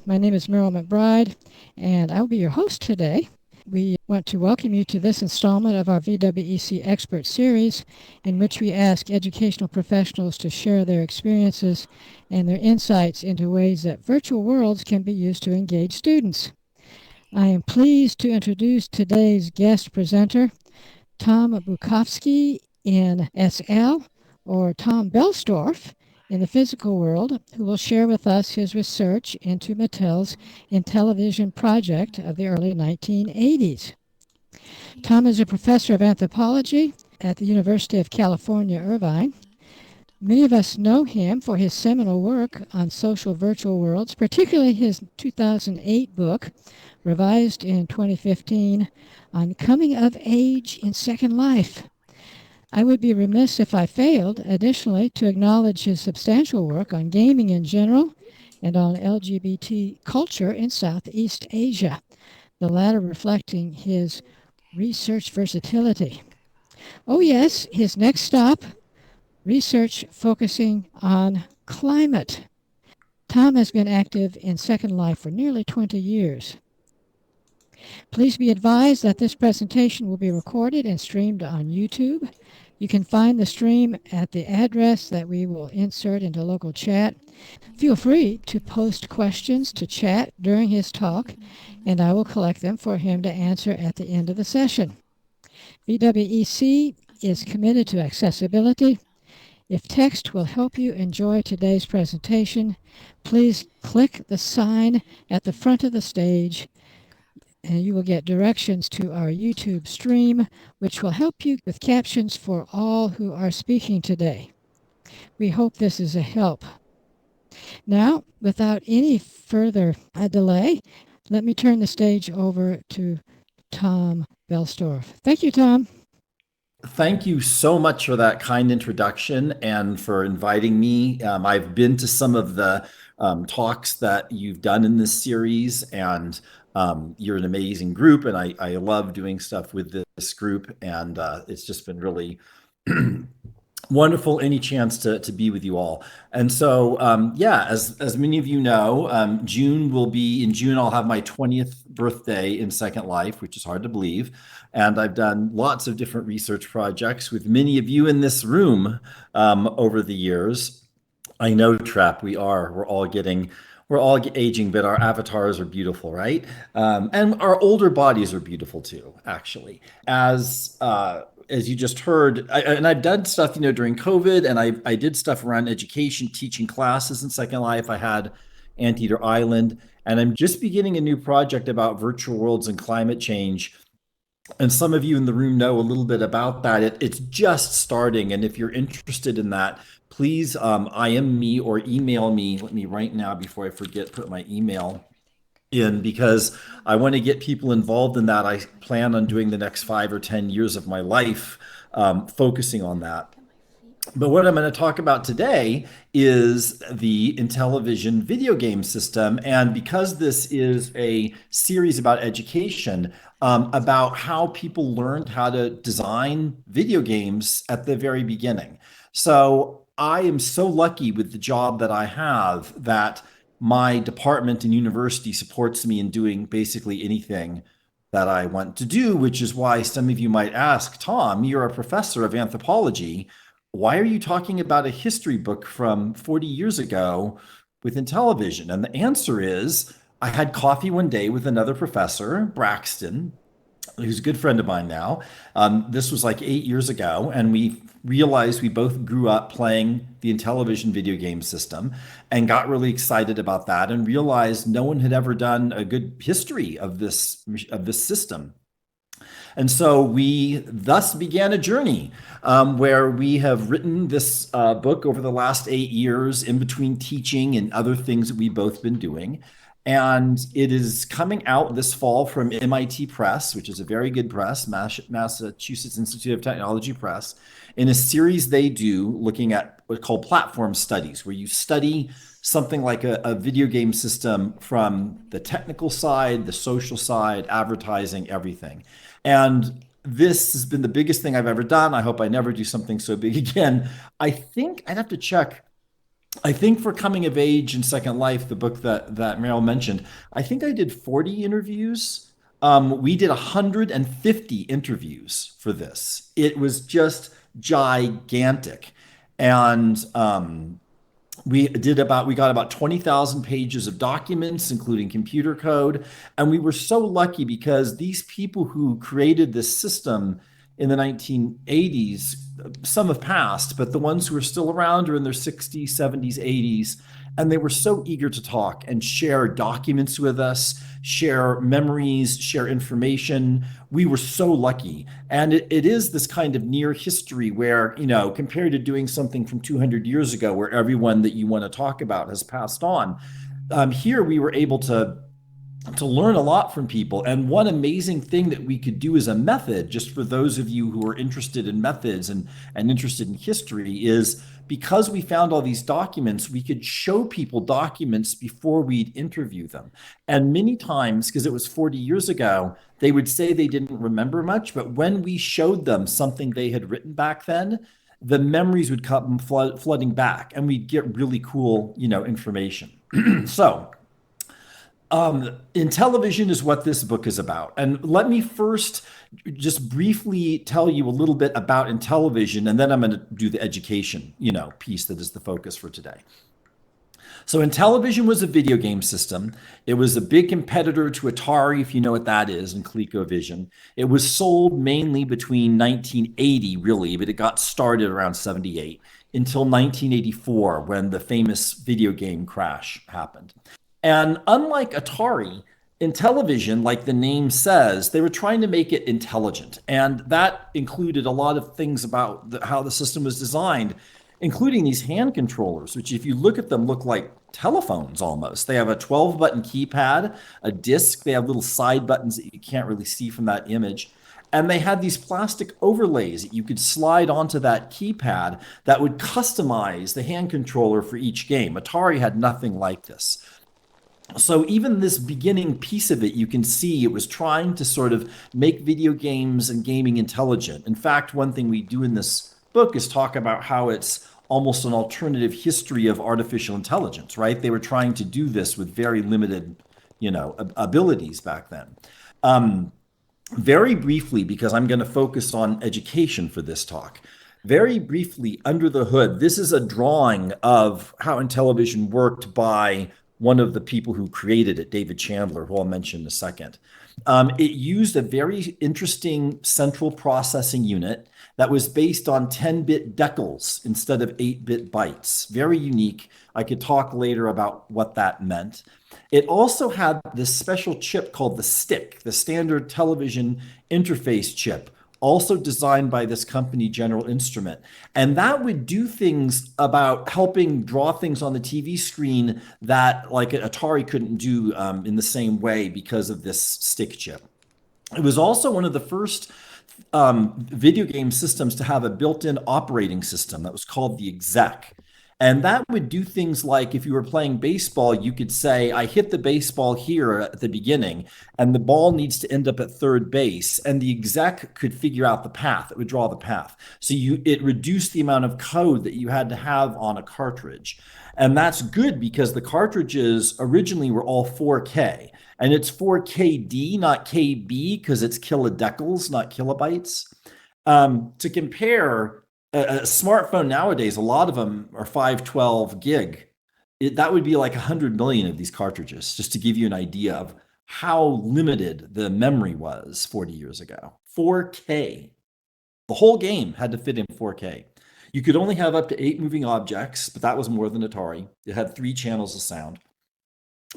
My name is Meryl McBride, and I'll be your host today. We want to welcome you to this installment of our VWEC Expert Series, in which we ask educational professionals to share their experiences and their insights into ways that virtual worlds can be used to engage students. I am pleased to introduce today's guest presenter, Tom Bukowski in SL, or Tom Boellstorff in the physical world, who will share with us his research into Mattel's Intellivision project of the early 1980s. Tom is a professor of anthropology at the University of California, Irvine. Many of us know him for his seminal work on social virtual worlds, particularly his 2008 book, revised in 2015, on coming of age in Second Life. I would be remiss if I failed, additionally, to acknowledge his substantial work on gaming in general and on LGBT culture in Southeast Asia, the latter reflecting his research versatility. Oh yes, his next stop, research focusing on climate. Tom has been active in Second Life for nearly 20 years. Please be advised that this presentation will be recorded and streamed on YouTube. You can find the stream at the address that we will insert into local chat. Feel free to post questions to chat during his talk, and I will collect them for him to answer at the end of the session. VWEC is committed to accessibility. If text will help you enjoy today's presentation, please click the sign at the front of the stage and you will get directions to our YouTube stream, which will help you with captions for all who are speaking today. We hope this is a help. Now, without any further delay, let me turn the stage over to Tom Boellstorff. Thank you, Tom. Thank you so much for that kind introduction and for inviting me. I've been to some of the talks that you've done in this series, and you're an amazing group, and I love doing stuff with this group, and it's just been really wonderful any chance to be with you all. And so, as many of you know, in June, I'll have my 20th birthday in Second Life, which is hard to believe. And I've done lots of different research projects with many of you in this room over the years. I know, Trap, we're all aging, but our avatars are beautiful, right? And our older bodies are beautiful too, actually. As you just heard, I've done stuff, during COVID, and I did stuff around education, teaching classes in Second Life. I had Anteater Island, and I'm just beginning a new project about virtual worlds and climate change. And some of you in the room know a little bit about that. It's just starting, and if you're interested in that, please IM me or email me. Let me right now, before I forget, put my email in, because I want to get people involved in that. I plan on doing the next 5 or 10 years of my life focusing on that. But what I'm going to talk about today is the Intellivision video game system. And because this is a series about education, about how people learned how to design video games at the very beginning. So I am so lucky with the job that I have that my department and university supports me in doing basically anything that I want to do, which is why some of you might ask, Tom, you're a professor of anthropology. Why are you talking about a history book from 40 years ago with Intellivision? And the answer is, I had coffee one day with another professor, Braxton, who's a good friend of mine now. This was like 8 years ago, and we realized we both grew up playing the Intellivision video game system and got really excited about that and realized no one had ever done a good history of this system. And so we thus began a journey where we have written this book over the last 8 years in between teaching and other things that we've both been doing. And it is coming out this fall from MIT Press, which is a very good press, Massachusetts Institute of Technology Press, in a series they do looking at what's called platform studies, where you study something like a video game system from the technical side, the social side, advertising, everything. And this has been the biggest thing I've ever done. I hope I never do something so big again. I think I'd have to check. I think for Coming of Age and Second Life, the book that Meryl mentioned, I think I did 40 interviews. We did 150 interviews for this. It was just gigantic. And we got about 20,000 pages of documents, including computer code. And we were so lucky because these people who created this system in the 1980s, some have passed, but the ones who are still around are in their 60s, 70s, 80s. And they were so eager to talk and share documents with us, share memories, share information. We were so lucky. And it is this kind of near history where, compared to doing something from 200 years ago, where everyone that you want to talk about has passed on, here we were able to learn a lot from people. And one amazing thing that we could do as a method, just for those of you who are interested in methods and interested in history, is because we found all these documents, we could show people documents before we'd interview them. And many times, because it was 40 years ago, they would say they didn't remember much, but when we showed them something they had written back then, the memories would come flooding back, and we'd get really cool, information. So Intellivision is what this book is about. And let me first just briefly tell you a little bit about Intellivision, and then I'm going to do the education, piece that is the focus for today. So Intellivision was a video game system. It was a big competitor to Atari, if you know what that is, and ColecoVision. It was sold mainly between 1980, really, but it got started around 78 until 1984, when the famous video game crash happened. And unlike Atari, Intellivision, like the name says, they were trying to make it intelligent. And that included a lot of things about how the system was designed, including these hand controllers, which, if you look at them, look like telephones almost. They have a 12-button keypad, a disc. They have little side buttons that you can't really see from that image. And they had these plastic overlays that you could slide onto that keypad that would customize the hand controller for each game. Atari had nothing like this. So even this beginning piece of it, you can see it was trying to sort of make video games and gaming intelligent. In fact, one thing we do in this book is talk about how it's almost an alternative history of artificial intelligence, right? They were trying to do this with very limited, abilities back then. Very briefly, because I'm going to focus on education for this talk. Very briefly, under the hood, this is a drawing of how Intellivision worked by one of the people who created it, David Chandler, who I'll mention in a second. It used a very interesting central processing unit that was based on 10-bit decals instead of 8-bit bytes. Very unique. I could talk later about what that meant. It also had this special chip called the STIC, the Standard Television Interface Chip, also designed by this company, General Instrument. And that would do things about helping draw things on the TV screen that like Atari couldn't do in the same way because of this STIC chip. It was also one of the first video game systems to have a built-in operating system that was called the exec. And that would do things like, if you were playing baseball, you could say, I hit the baseball here at the beginning, and the ball needs to end up at third base. And the exec could figure out the path. It would draw the path. So it reduced the amount of code that you had to have on a cartridge. And that's good because the cartridges originally were all 4K. And it's 4KD, not KB, because it's kilodecals, not kilobytes. To compare, a smartphone nowadays, a lot of them are 512 gig. That would be like 100 million of these cartridges, just to give you an idea of how limited the memory was 40 years ago. 4K. The whole game had to fit in 4K. You could only have up to 8 moving objects, but that was more than Atari. It had 3 channels of sound.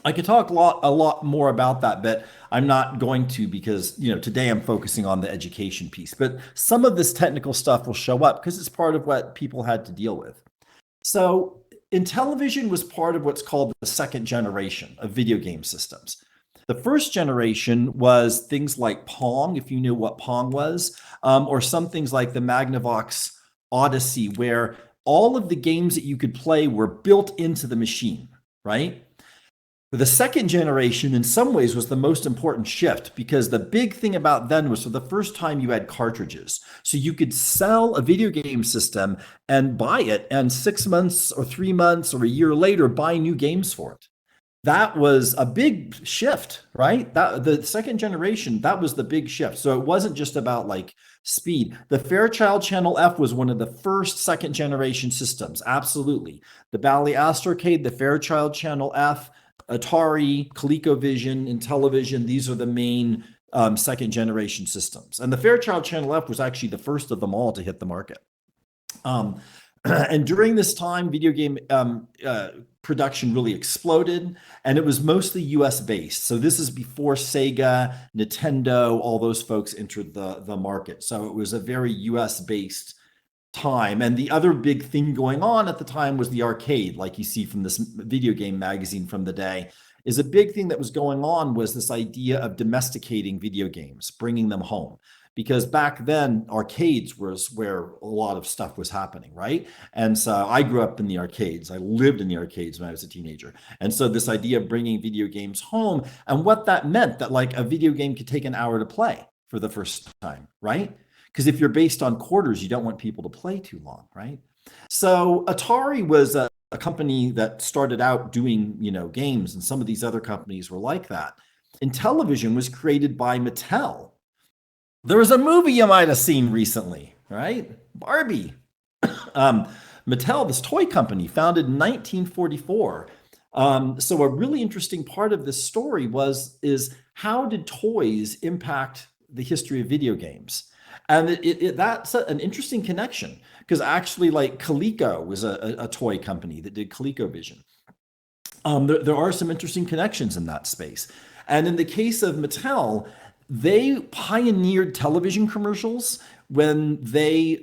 I could talk a lot more about that, but I'm not going to because, today I'm focusing on the education piece. But some of this technical stuff will show up because it's part of what people had to deal with. So Intellivision was part of what's called the second generation of video game systems. The first generation was things like Pong, if you knew what Pong was, or some things like the Magnavox Odyssey, where all of the games that you could play were built into the machine, right? The second generation, in some ways, was the most important shift because the big thing about then was for the first time you had cartridges. So you could sell a video game system and buy it, and 6 months or 3 months or a year later, buy new games for it. That was a big shift, right? That the second generation, that was the big shift. So it wasn't just about like speed. The Fairchild Channel F was one of the first second generation systems. Absolutely. The Bally Astrocade, the Fairchild Channel F, Atari, ColecoVision, Intellivision, these are the main second generation systems. And the Fairchild Channel F was actually the first of them all to hit the market. And during this time, video game production really exploded, and it was mostly US based. So this is before Sega, Nintendo, all those folks entered the market. So it was a very US based time. And the other big thing going on at the time was the arcade, like you see from this video game magazine from the day. Is a big thing that was going on was this idea of domesticating video games, bringing them home. Because back then, arcades was where a lot of stuff was happening, right? And so I grew up in the arcades. I lived in the arcades when I was a teenager. And so this idea of bringing video games home and what that meant, that like a video game could take an hour to play for the first time, right? Because if you're based on quarters, you don't want people to play too long, right? So Atari was a company that started out doing, games, and some of these other companies were like that. Intellivision was created by Mattel. There was a movie you might have seen recently, right? Barbie. Mattel, this toy company, founded in 1944. So a really interesting part of this story is how did toys impact the history of video games? And that's an interesting connection because actually, like Coleco was a toy company that did ColecoVision. There are some interesting connections in that space. And in the case of Mattel, they pioneered television commercials when they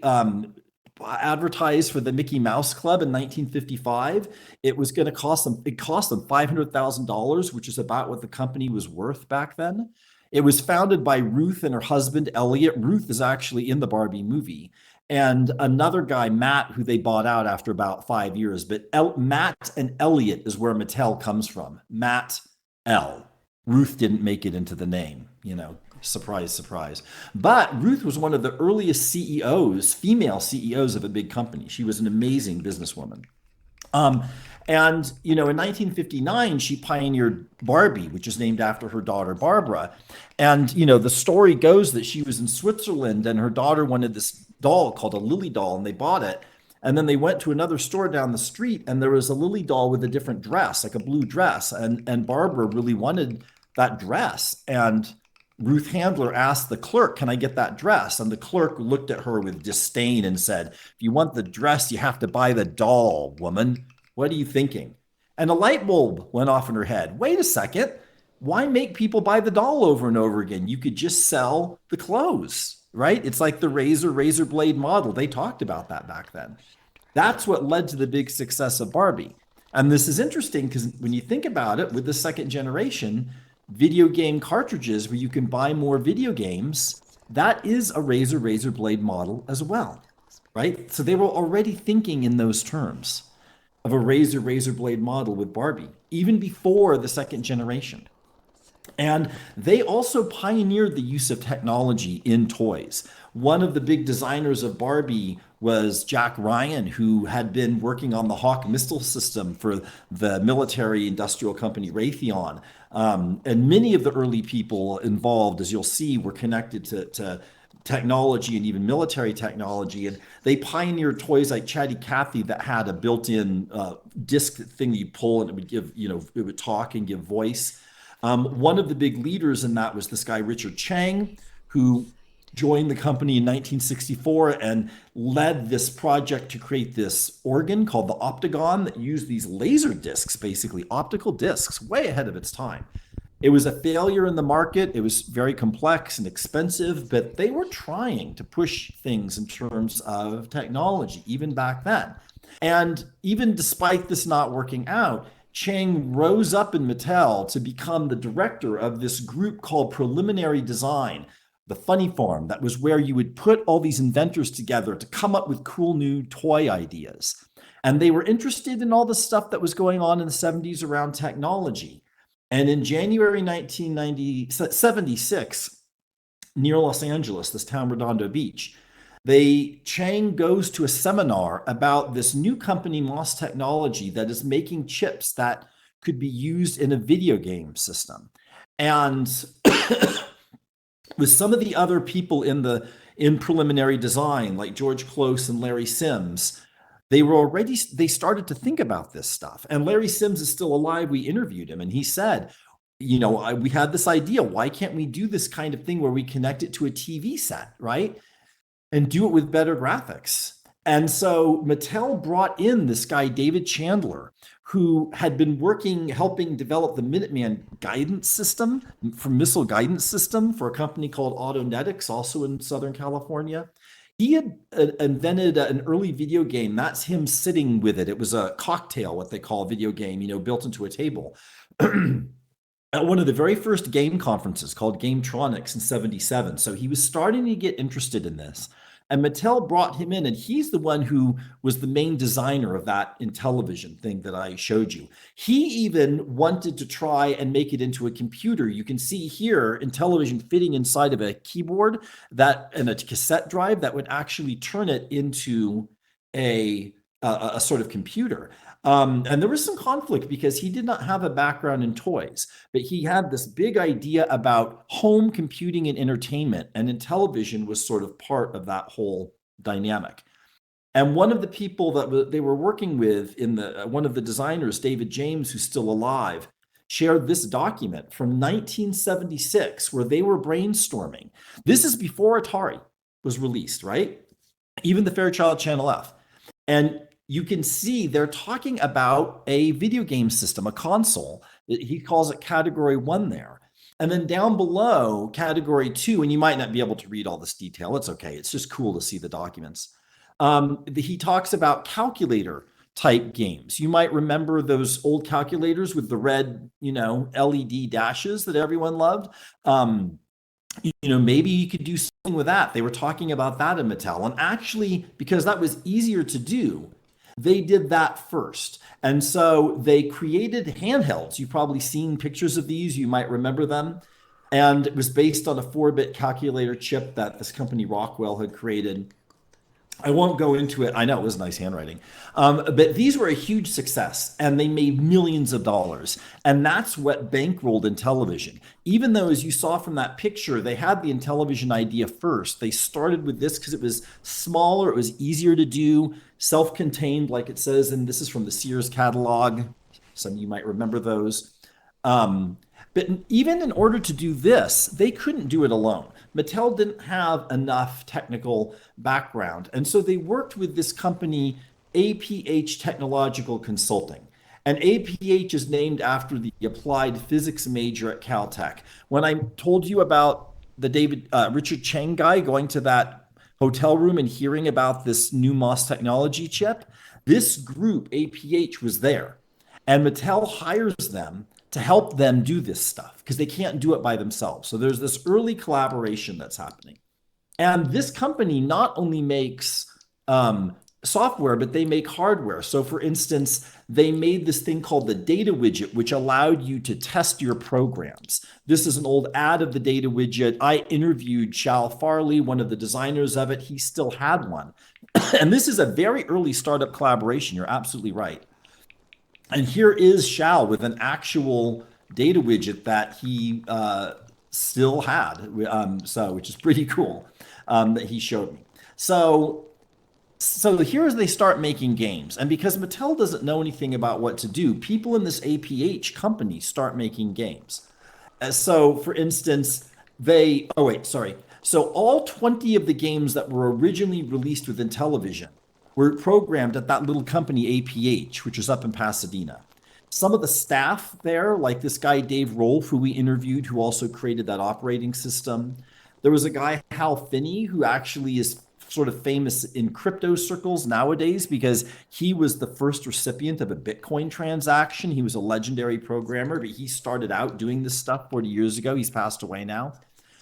advertised for the Mickey Mouse Club in 1955. It was going to cost them $500,000, which is about what the company was worth back then. It was founded by Ruth and her husband, Elliot. Ruth is actually in the Barbie movie. And another guy, Matt, who they bought out after about 5 years. But Matt and Elliot is where Mattel comes from. Matt L. Ruth didn't make it into the name, surprise, surprise. But Ruth was one of the earliest CEOs, female CEOs of a big company. She was an amazing businesswoman. And, in 1959, she pioneered Barbie, which is named after her daughter, Barbara. And, the story goes that she was in Switzerland and her daughter wanted this doll called a Lily doll, and they bought it. And then they went to another store down the street and there was a Lily doll with a different dress, like a blue dress. And Barbara really wanted that dress. And Ruth Handler asked the clerk, "Can I get that dress?" And the clerk looked at her with disdain and said, "If you want the dress, you have to buy the doll, woman. What are you thinking?" And a light bulb went off in her head. Wait a second. Why make people buy the doll over and over again? You could just sell the clothes, right? It's like the razor blade model. They talked about that back then. That's what led to the big success of Barbie. And this is interesting because when you think about it, with the second generation, video game cartridges where you can buy more video games, that is a razor blade model as well, right? So they were already thinking in those terms of a razor blade model with Barbie, even before the second generation. And they also pioneered the use of technology in toys. One of the big designers of Barbie was Jack Ryan, who had been working on the Hawk missile system for the military industrial company Raytheon. And many of the early people involved, as you'll see, were connected to technology and even military technology. And they pioneered toys like Chatty Cathy that had a built-in disc thing you pull and it would give, it would talk and give voice. One of the big leaders in that was this guy, Richard Chang, who joined the company in 1964 and led this project to create this organ called the Optagon that used these laser discs, basically optical discs, way ahead of its time. It was a failure in the market. It was very complex and expensive, but they were trying to push things in terms of technology, even back then. And even despite this not working out, Chang rose up in Mattel to become the director of this group called Preliminary Design, the funny farm. That was where you would put all these inventors together to come up with cool new toy ideas. And they were interested in all the stuff that was going on in the 70s around technology. And in January 1976, near Los Angeles, this town, Redondo Beach, Chang goes to a seminar about this new company, Moss Technology, that is making chips that could be used in a video game system. And with some of the other people in preliminary design, like George Close and Larry Sims, they started to think about this stuff. And Larry Sims is still alive. We interviewed him, and he said, we had this idea. Why can't we do this kind of thing where we connect it to a TV set, right? And do it with better graphics. And so Mattel brought in this guy, David Chandler, who had been helping develop the Minuteman guidance system for missile guidance system for a company called Autonetics, also in Southern California. He had invented an early video game. That's him sitting with it. It was a cocktail, what they call a video game, built into a table. At one of the very first game conferences called Gametronics in 77. So he was starting to get interested in this. And Mattel brought him in, and he's the one who was the main designer of that Intellivision thing that I showed you. He even wanted to try and make it into a computer. You can see here Intellivision fitting inside of a keyboard and a cassette drive that would actually turn it into a sort of computer. And there was some conflict because he did not have a background in toys, but he had this big idea about home computing and entertainment, and Intellivision was sort of part of that whole dynamic. And one of the people that they were working with one of the designers, David James, who's still alive, shared this document from 1976 where they were brainstorming. This is before Atari was released, right? Even the Fairchild Channel F. And you can see they're talking about a video game system, a console. He calls it category 1 there. And then down below, category 2, and you might not be able to read all this detail. It's okay. It's just cool to see the documents. He talks about calculator type games. You might remember those old calculators with the red, LED dashes that everyone loved. Maybe you could do something with that. They were talking about that in Mattel. And actually, because that was easier to do, they did that first. And so they created handhelds. You've probably seen pictures of these. You might remember them. And it was based on a 4-bit calculator chip that this company Rockwell had created. I won't go into it. I know it was nice handwriting. But these were a huge success, and they made millions of dollars. And that's what bankrolled Intellivision. Even though, as you saw from that picture, they had the Intellivision idea first. They started with this because it was smaller, it was easier to do, self-contained, like it says, and this is from the Sears catalog. Some of you might remember those. But even in order to do this, they couldn't do it alone. Mattel didn't have enough technical background. And so they worked with this company, APH Technological Consulting. And APH is named after the applied physics major at Caltech. When I told you about the Richard Chang guy going to that hotel room and hearing about this new Moss Technology chip, this group, APH, was there. And Mattel hires them to help them do this stuff because they can't do it by themselves. So there's this early collaboration that's happening. And this company not only makes software, but they make hardware. So for instance, they made this thing called the data widget, which allowed you to test your programs. This is an old ad of the data widget. I interviewed Shal Farley, one of the designers of it. He still had one. And this is a very early startup collaboration. You're absolutely right. And here is Shal with an actual data widget that he still had, which is pretty cool that he showed me. So here they start making games. And because Mattel doesn't know anything about what to do, people in this APH company start making games. So for instance, So all 20 of the games that were originally released with Intellivision were programmed at that little company APH, which is up in Pasadena. Some of the staff there, like this guy Dave Rolfe, who we interviewed, who also created that operating system. There was a guy, Hal Finney, who actually is sort of famous in crypto circles nowadays because he was the first recipient of a Bitcoin transaction. He was a legendary programmer, but he started out doing this stuff 40 years ago. He's passed away now.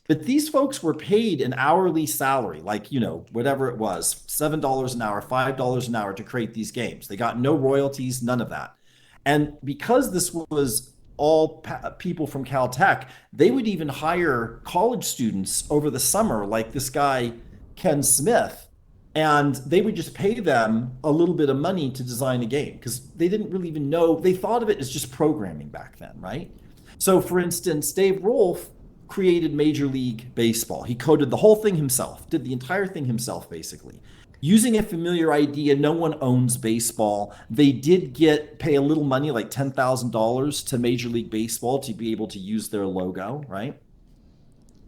But these folks were paid an hourly salary, like, whatever it was, $7 an hour, $5 an hour to create these games. They got no royalties, none of that. And because this was all people from Caltech. They would even hire college students over the summer, like this guy, Ken Smith, and they would just pay them a little bit of money to design a game because they didn't really even know. They thought of it as just programming back then, right? So, for instance, Dave Rolfe created Major League Baseball. He coded the whole thing himself, did the entire thing himself, basically. Using a familiar idea, no one owns baseball. They did pay a little money, like $10,000 to Major League Baseball to be able to use their logo, right?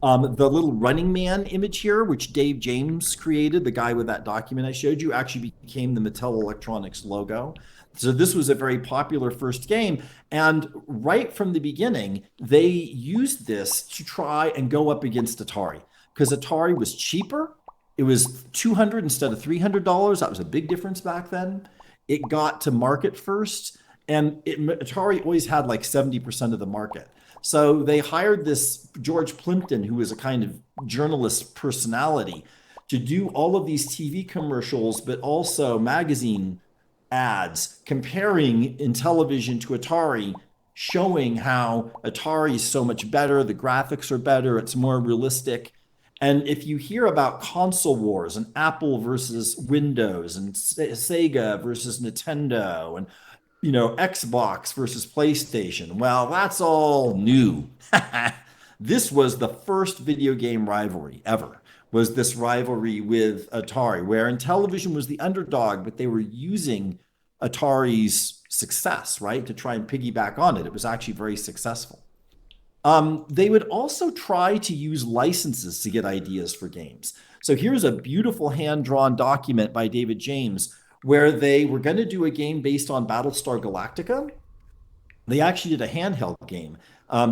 The little Running Man image here, which Dave James created, the guy with that document I showed you, actually became the Mattel Electronics logo. So this was a very popular first game. And right from the beginning, they used this to try and go up against Atari because Atari was cheaper. It was $200 instead of $300. That was a big difference back then. It got to market first, and Atari always had like 70% of the market. So they hired this George Plimpton, who was a kind of journalist personality, to do all of these TV commercials, but also magazine ads comparing Intellivision to Atari, showing how Atari is so much better, the graphics are better, it's more realistic. And if you hear about console wars and Apple versus Windows and Sega versus Nintendo and Xbox versus PlayStation, well, that's all new. This was the first video game rivalry ever. Was this rivalry with Atari, where Intellivision was the underdog, but they were using Atari's success, right, to try and piggyback on it. It was actually very successful. They would also try to use licenses to get ideas for games. So here's a beautiful hand-drawn document by David James where they were going to do a game based on Battlestar Galactica. They actually did a handheld game.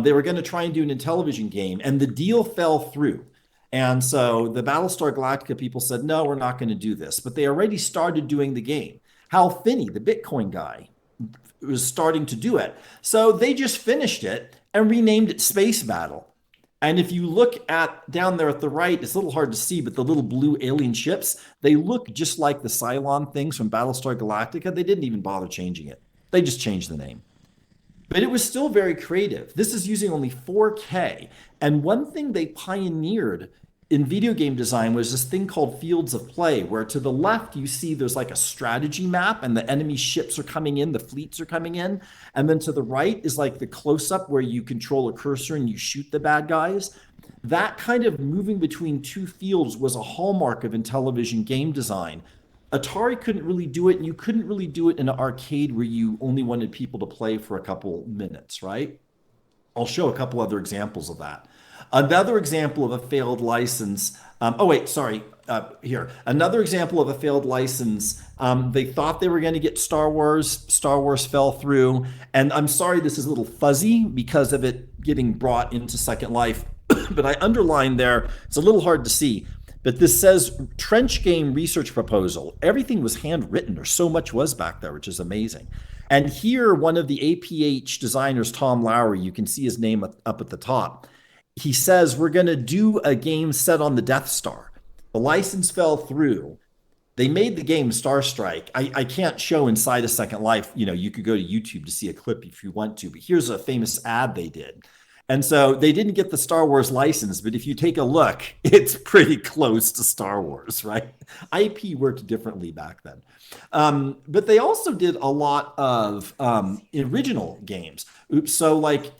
They were going to try and do an Intellivision game, and the deal fell through. And so the Battlestar Galactica people said, no, we're not going to do this. But they already started doing the game. Hal Finney, the Bitcoin guy, was starting to do it. So they just finished it and renamed it Space Battle. And if you look at down there at the right, it's a little hard to see, but the little blue alien ships, they look just like the Cylon things from Battlestar Galactica. They didn't even bother changing it. They just changed the name. But it was still very creative. This is using only 4K. And one thing they pioneered in video game design was this thing called fields of play, where to the left you see there's like a strategy map and the enemy ships are coming in, the fleets are coming in. And then to the right is like the close-up where you control a cursor and you shoot the bad guys. That kind of moving between two fields was a hallmark of Intellivision game design. Atari couldn't really do it, and you couldn't really do it in an arcade where you only wanted people to play for a couple minutes, right? I'll show a couple other examples of that. Another example of a failed license. Here. Another example of a failed license. They thought they were going to get Star Wars. Star Wars fell through. And I'm sorry, this is a little fuzzy because of it getting brought into Second Life. But I underlined there, it's a little hard to see. But this says Trench Game Research Proposal. Everything was handwritten, or so much was back there, which is amazing. And here, one of the APH designers, Tom Lowry, you can see his name up at the top. He says, we're going to do a game set on the Death Star. The license fell through. They made the game Star Strike. I can't show inside a Second Life. You could go to YouTube to see a clip if you want to, but here's a famous ad they did. And so they didn't get the Star Wars license, but if you take a look, it's pretty close to Star Wars, right? IP worked differently back then. But they also did a lot of original games. So like...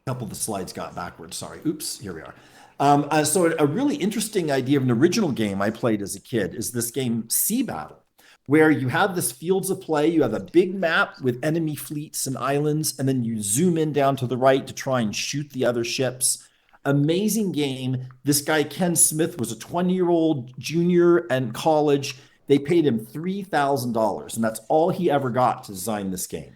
couple of the slides got backwards. Sorry. Oops. Here we are. So a really interesting idea of an original game I played as a kid is this game Sea Battle, where you have this fields of play. You have a big map with enemy fleets and islands, and then you zoom in down to the right to try and shoot the other ships. Amazing game. This guy, Ken Smith, was a 20-year-old junior in college. They paid him $3,000, and that's all he ever got to design this game.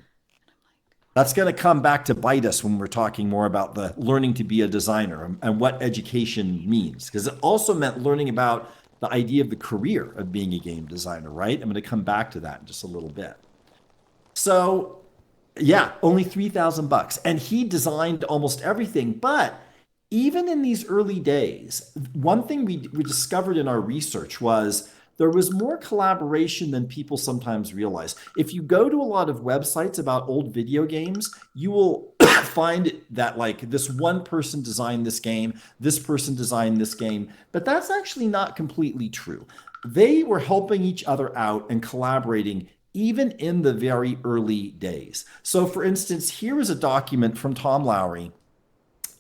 That's going to come back to bite us when we're talking more about the learning to be a designer and what education means, because it also meant learning about the idea of the career of being a game designer, right? I'm going to come back to that in just a little bit. So, yeah, only $3,000, and he designed almost everything. But even in these early days, one thing we discovered in our research was there was more collaboration than people sometimes realize. If you go to a lot of websites about old video games, you will find that like this one person designed this person designed this game, but that's actually not completely true. They were helping each other out and collaborating even in the very early days. So for instance, here is a document from Tom Lowry,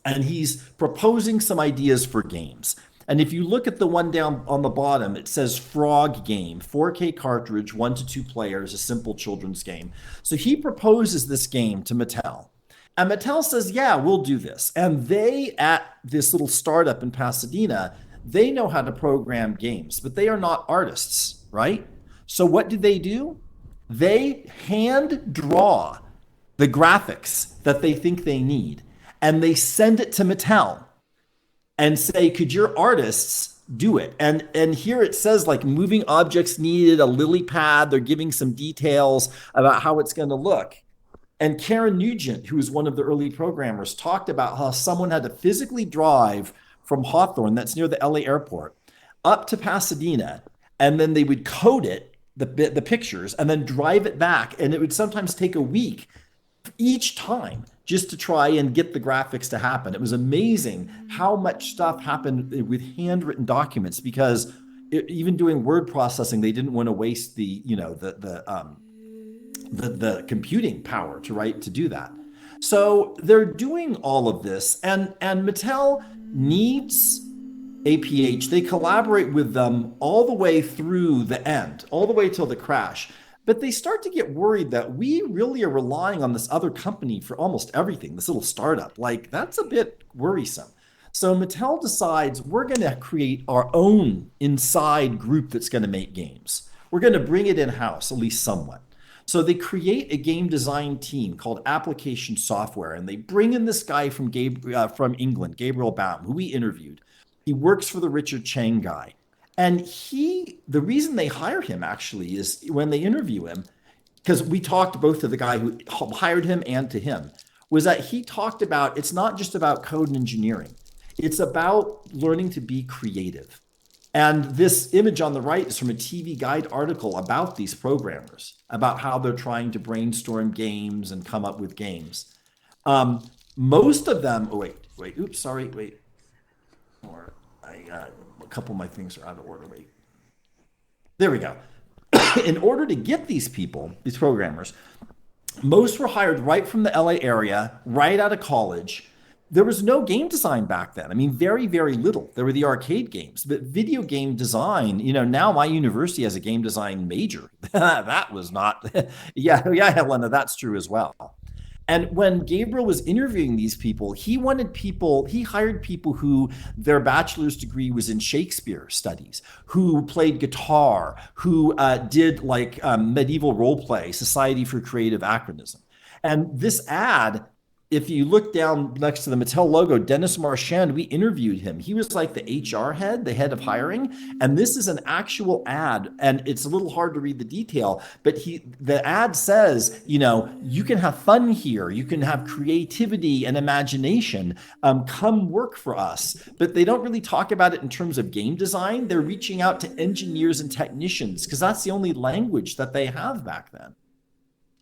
and he's proposing some ideas for games. And if you look at the one down on the bottom, it says Frog Game, 4K cartridge, 1 to 2 players, a simple children's game. So he proposes this game to Mattel. And Mattel says, yeah, we'll do this. And they, at this little startup in Pasadena, they know how to program games, but they are not artists, right? So what do? They hand draw the graphics that they think they need, and they send it to Mattel and say, could your artists do it? And here it says like moving objects needed, a lily pad. They're giving some details about how it's going to look. And Karen Nugent, who was one of the early programmers, talked about how someone had to physically drive from Hawthorne, that's near the LA airport, up to Pasadena, and then they would code it, the pictures, and then drive it back. And it would sometimes take a week each time just to try and get the graphics to happen. It was amazing how much stuff happened with handwritten documents, because even doing word processing, they didn't want to waste the computing power to do that. So they're doing all of this, and Mattel needs APH. They collaborate with them all the way through the end, all the way till the crash. But they start to get worried that we really are relying on this other company for almost everything, this little startup. Like, that's a bit worrisome. So Mattel decides we're going to create our own inside group that's going to make games. We're going to bring it in-house, at least somewhat. So they create a game design team called Application Software, and they bring in this guy from England, Gabriel Baum, who we interviewed. He works for the Richard Chang guy. And the reason they hire him actually is when they interview him, because we talked both to the guy who hired him and to him, was that he talked about it's not just about code and engineering. It's about learning to be creative. And this image on the right is from a TV Guide article about these programmers, about how they're trying to brainstorm games and come up with games. Most of them, a couple of my things are out of order. Wait. There we go. In order to get these people, these programmers, most were hired right from the LA area, right out of college. There was no game design back then. I mean, very, very little. There were the arcade games, but video game design, now my university has a game design major. That was not, yeah, Helena, that's true as well. And when Gabriel was interviewing these people, he hired people who their bachelor's degree was in Shakespeare studies, who played guitar, who did like medieval role play, Society for Creative Acronym. And this ad, if you look down next to the Mattel logo, Dennis Marchand, we interviewed him. He was like the HR head, the head of hiring. And this is an actual ad. And it's a little hard to read the detail, but the ad says, you can have fun here. You can have creativity and imagination. Come work for us. But they don't really talk about it in terms of game design. They're reaching out to engineers and technicians because that's the only language that they have back then.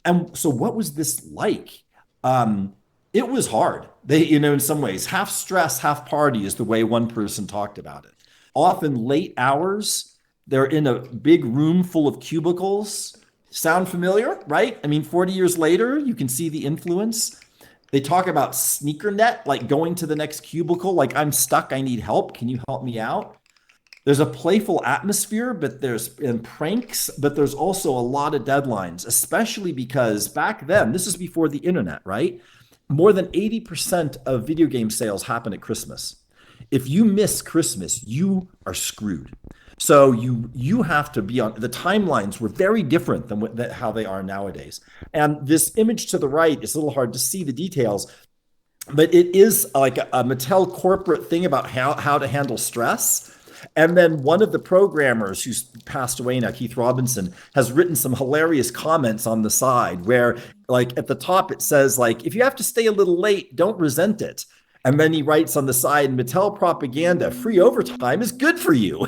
And so what was this like? It was hard. They, in some ways, half stress, half party is the way one person talked about it. Often late hours, they're in a big room full of cubicles. Sound familiar, right? I mean, 40 years later, you can see the influence. They talk about sneaker net, like going to the next cubicle, like I'm stuck, I need help. Can you help me out? There's a playful atmosphere, and pranks, but there's also a lot of deadlines, especially because back then, this is before the internet, right? More than 80% of video game sales happen at Christmas. If you miss Christmas, you are screwed. So you have to be on, the timelines were very different than how they are nowadays. And this image to the right, it's a little hard to see the details, but it is like a Mattel corporate thing about how to handle stress. And then one of the programmers who's passed away now, Keith Robinson, has written some hilarious comments on the side where, like, at the top it says, like, if you have to stay a little late, don't resent it. And then he writes on the side, Mattel propaganda, free overtime is good for you.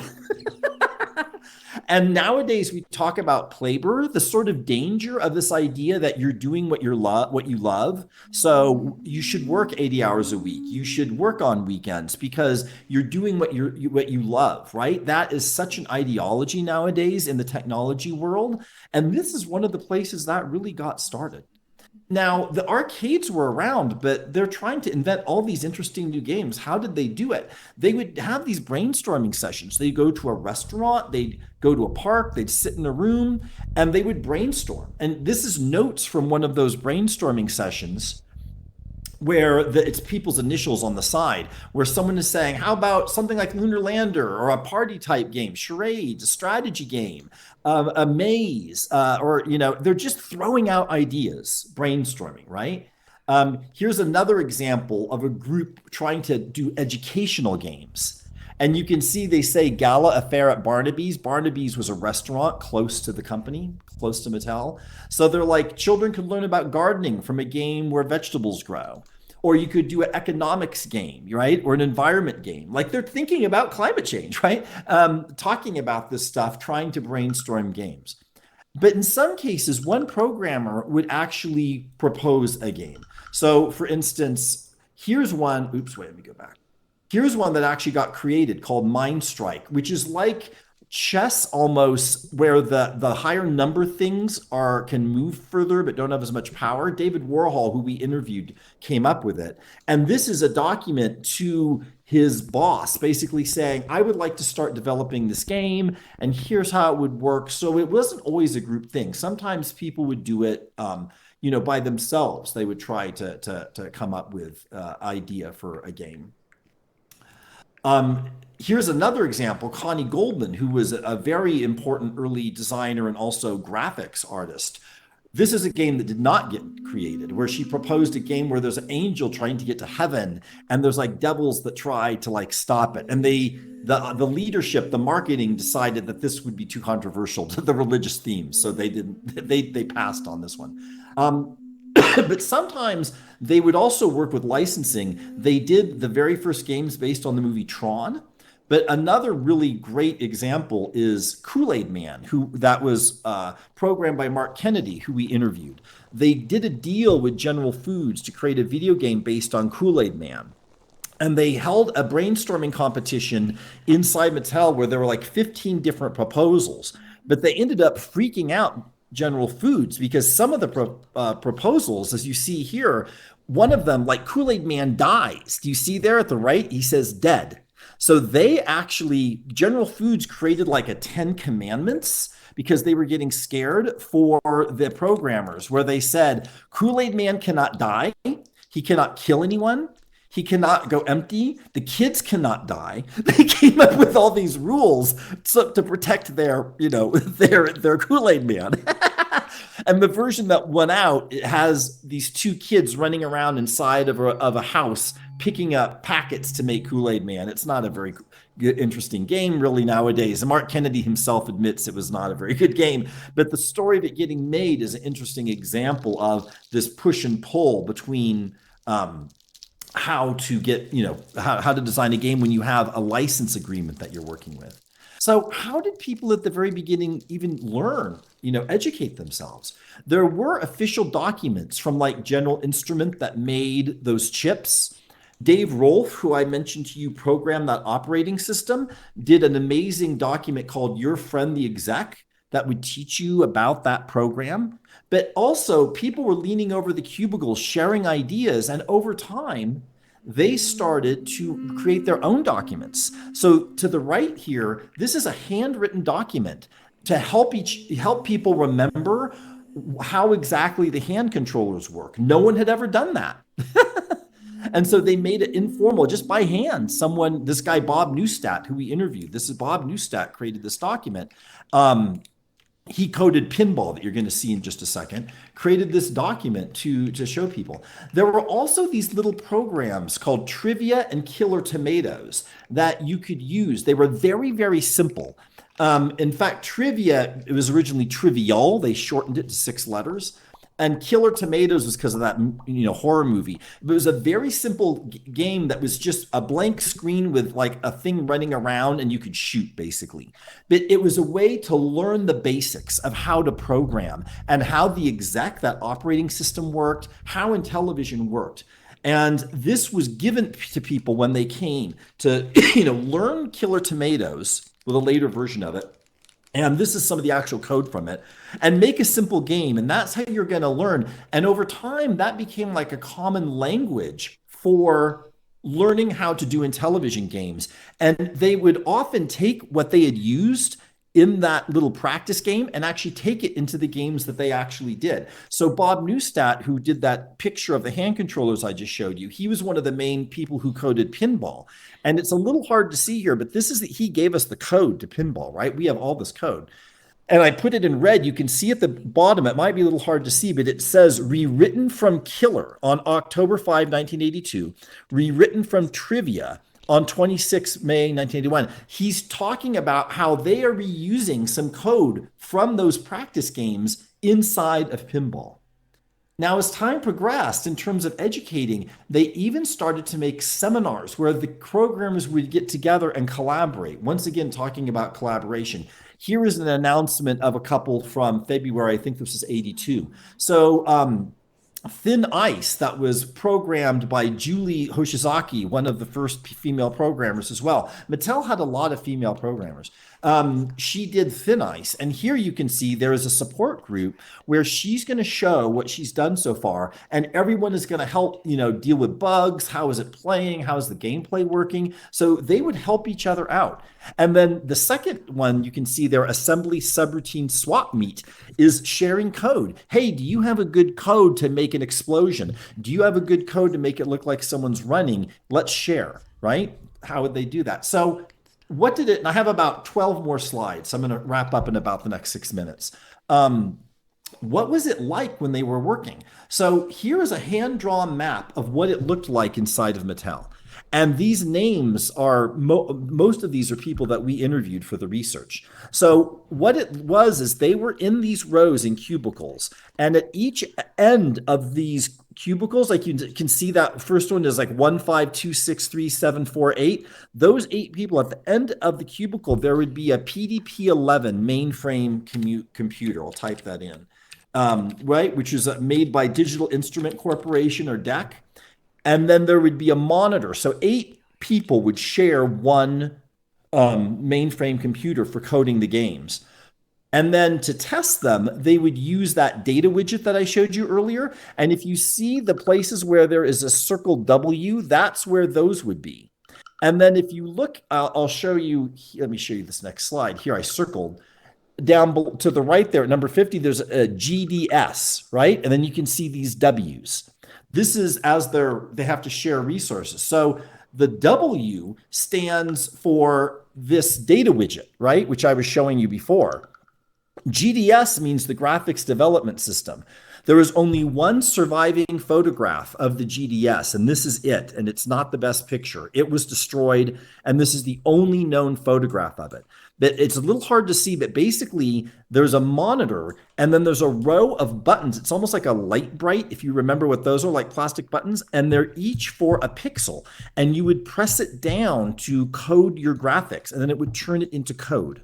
And nowadays we talk about labor, the sort of danger of this idea that you're doing what you love. So you should work 80 hours a week. You should work on weekends because you're doing what you love, right? That is such an ideology nowadays in the technology world. And this is one of the places that really got started. Now, the arcades were around, but they're trying to invent all these interesting new games. How did they do it? They would have these brainstorming sessions. They'd go to a restaurant, they'd go to a park, they'd sit in a room, and they would brainstorm. And this is notes from one of those brainstorming sessions where it's people's initials on the side, where someone is saying, how about something like Lunar Lander or a party type game, charades, a strategy game, a maze, or, they're just throwing out ideas, brainstorming, right? Here's another example of a group trying to do educational games. And you can see they say gala affair at Barnaby's. Barnaby's was a restaurant close to the company, close to Mattel. So they're like, children could learn about gardening from a game where vegetables grow. Or you could do an economics game, right? Or an environment game. Like they're thinking about climate change, right? Talking about this stuff, trying to brainstorm games. But in some cases, one programmer would actually propose a game. So for instance, here's one, oops, wait, let me go back. Here's one that actually got created called Mind Strike, which is like chess almost, where the higher number things can move further but don't have as much power. David Warhol, who we interviewed, came up with it. And this is a document to his boss basically saying, I would like to start developing this game, and here's how it would work. So it wasn't always a group thing. Sometimes people would do it by themselves. They would try to come up with idea for a game. Here's another example, Connie Goldman, who was a very important early designer and also graphics artist. This is a game that did not get created, where she proposed a game where there's an angel trying to get to heaven, and there's like devils that try to like stop it. And the leadership, the marketing decided that this would be too controversial to the religious themes, so they passed on this one. But sometimes they would also work with licensing. They did the very first games based on the movie Tron. But another really great example is Kool-Aid Man, that was programmed by Mark Kennedy, who we interviewed. They did a deal with General Foods to create a video game based on Kool-Aid Man. And they held a brainstorming competition inside Mattel where there were like 15 different proposals. But they ended up freaking out General Foods because some of the proposals, as you see here, one of them, like Kool-Aid Man dies. Do you see there at the right? He says dead. So General Foods created like a 10 commandments because they were getting scared for the programmers, where they said Kool-Aid Man cannot die. He cannot kill anyone. He cannot go empty. The kids cannot die. They came up with all these rules to protect their Kool-Aid Man. And the version that went out, it has these two kids running around inside of a house picking up packets to make Kool-Aid Man. It's not a very good, interesting game really nowadays. And Mark Kennedy himself admits it was not a very good game. But the story of it getting made is an interesting example of this push and pull between how to design a game when you have a license agreement that you're working with. So how did people at the very beginning even learn, educate themselves? There were official documents from like General Instrument that made those chips. Dave Rolfe, who I mentioned to you, programmed that operating system, did an amazing document called Your Friend the Exec that would teach you about that program. But also people were leaning over the cubicles, sharing ideas, and over time, they started to create their own documents. So to the right here, this is a handwritten document to help people remember how exactly the hand controllers work. No one had ever done that. And so they made it informal, just by hand. This guy, Bob Neustadt, who we interviewed, this is Bob Neustadt, created this document. He coded pinball that you're going to see in just a second, created this document to show people. There were also these little programs called Trivia and Killer Tomatoes that you could use. They were very, very simple. In fact, Trivia, it was originally Trivial. They shortened it to 6 letters. And Killer Tomatoes was because of that, horror movie. But it was a very simple game that was just a blank screen with like a thing running around and you could shoot basically. But it was a way to learn the basics of how to program and how the exec, that operating system worked, how Intellivision worked. And this was given to people when they came to, learn Killer Tomatoes with a later version of it. And this is some of the actual code from it, and make a simple game. And that's how you're going to learn. And over time, that became like a common language for learning how to do Intellivision games. And they would often take what they had used in that little practice game and actually take it into the games that they actually did. So Bob Neustadt, who did that picture of the hand controllers I just showed you, he was one of the main people who coded pinball. And it's a little hard to see here, but he gave us the code to pinball, right? We have all this code. And I put it in red. You can see at the bottom, it might be a little hard to see, but it says rewritten from Killer on October 5, 1982, rewritten from Trivia on 26 May 1981. He's talking about how they are reusing some code from those practice games inside of pinball. Now, as time progressed in terms of educating, they even started to make seminars where the programmers would get together and collaborate. Once again, talking about collaboration. Here is an announcement of a couple from February, I think this was 82. So Thin Ice, that was programmed by Julie Hoshizaki, one of the first female programmers as well. Mattel had a lot of female programmers. She did Thin Ice, and here you can see there is a support group where she's going to show what she's done so far, and everyone is going to help, deal with bugs. How is it playing? How is the gameplay working? So they would help each other out. And then the second one you can see there, assembly subroutine swap meet, is sharing code. Hey, do you have a good code to make an explosion? Do you have a good code to make it look like someone's running? Let's share, right? How would they do that? So what did it, and I have about 12 more slides. So I'm going to wrap up in about the next 6 minutes. What was it like when they were working? So here is a hand-drawn map of what it looked like inside of Mattel. And these names are, most of these are people that we interviewed for the research. So what it was is they were in these rows in cubicles. And at each end of these cubicles, like you can see that first one is like 1, 5, 2, 6, 3, 7, 4, 8. Those 8 people at the end of the cubicle, there would be a PDP-11 mainframe computer. I'll type that in, right? Which is made by Digital Instrument Corporation, or DEC. And then there would be a monitor. So 8 people would share one mainframe computer for coding the games. And then to test them, they would use that data widget that I showed you earlier. And if you see the places where there is a circled W, that's where those would be. And then if you look, I'll show you, let me show you this next slide. Here I circled. Down to the right there at number 50, there's a GDS, right? And then you can see these Ws. This is as they have to share resources. So the W stands for this data widget, right? Which I was showing you before. GDS means the graphics development system. There is only one surviving photograph of the GDS, and this is it, and it's not the best picture. It was destroyed, and this is the only known photograph of it. But it's a little hard to see, but basically there's a monitor, and then there's a row of buttons. It's almost like a light bright, if you remember what those are, like plastic buttons, and they're each for a pixel. And you would press it down to code your graphics, and then it would turn it into code